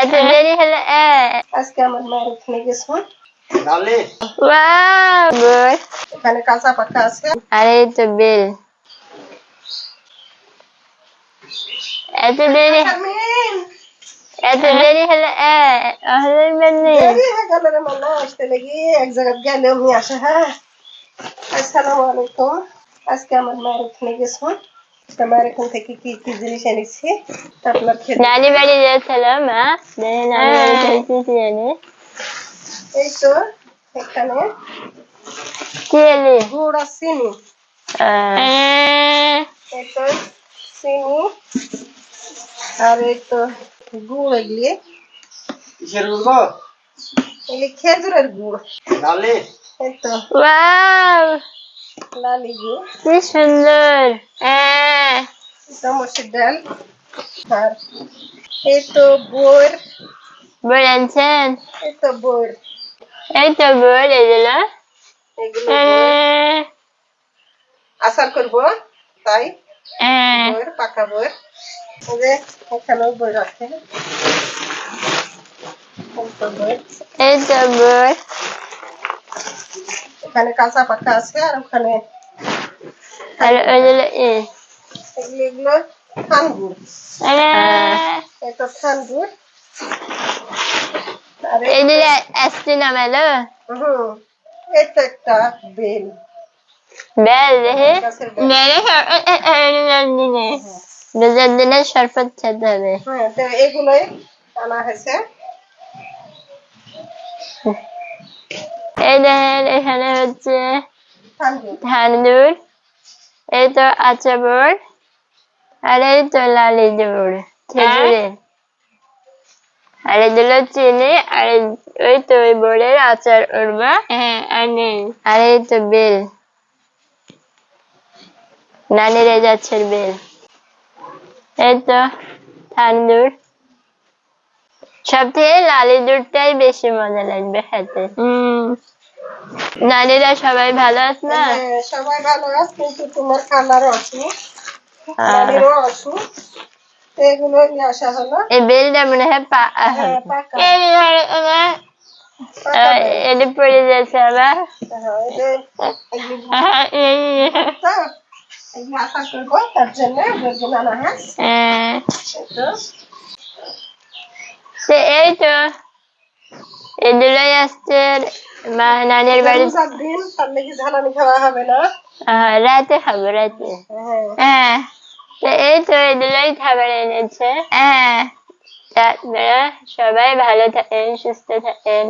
এত দেরি হলো আজকে আমার মায়ের ওখানে গেছিলাম। Wow good. এখানে কাঁচা পাকা আছে। আর এই তো বিল। এত দেরি হলো দেরি হয়ে গেল রে মাল্লা, আসতে লাগি এক জায়গায় গেলে আমি আসে। হ্যাঁ, আসসালামু আলাইকুম। আজকে আমার মায়ের ওখানে গেছিলাম। মায়ের এখান থেকে কি কি জিনিস এনেছি আপনার খেতে। নানি বাড়ি যাচ্ছিলাম নানি বাড়ি খেলতেছি জানি। এই তো এখানে কি এলি গুড় আর চিনি। এই তো চিনি আর এই তো গুড়। এগুলি কিসের গুড়? এগুলি খেজুরের গুড়। এই তো ওয়াও লালি গুড়। কি সুন্দর। এটা মসুর ডাল। আর এই তো গুড়। বই আনছেন? এই তো গুড়। এই তো গুড় এগুলো। এগুলো গুড় আচার করবো, তাই গুড় পাকা গুড়। এখানেও গুড় আছে। এই তো গুড়। এখানে কাঁচা পাকা আছে আর ওখানে আর ওইগুলো এগুলো থান গুড়। এটা থান গুড়। এগুলো আসছি না মেলো। এটা একটা বেল। বেল দেখে রোজার দিনে শরবত খেতে হবে। হ্যাঁ, তো এগুলোই আনা হয়েছে। এই দেখেন এখানে হচ্ছে থান গুড়। ধানুর, এই তো আচার, আর এই তো লালি গুড় খেজুরের, আর এগুলো চিনি, আর ওই তো ওই বোর্ডের আচার উঠবা। আর এই তো বেল, নানির এই যাচ্ছে বেল। এই তো ঠান্ডুর। সব থেকে লালি দুধটাই বেশি মজা লাগবে খেতে। নানিরা সবাই ভালো আছে না? হ্যাঁ, সবাই ভালো আছে, কিন্তু তোমার খালারও অসুখ, নানিরও অসুখ। এগুলো নিয়ে আসা হলো। এই বেলটা মনে হয় পাকা। এটি পড়ে যাচ্ছে আবার। এগুলো আশা করবো, তার জন্য বেগুন আনা হয়। এই তো এগুলোই আসছে নানির বাড়ি। দিন তার লেগে ঝালানি খাওয়া হবে না। রাতে খাবো রাতে। এই তো এগুলোই খাবার এনেছে। আপনারা সবাই ভালো থাকেন, সুস্থ থাকেন।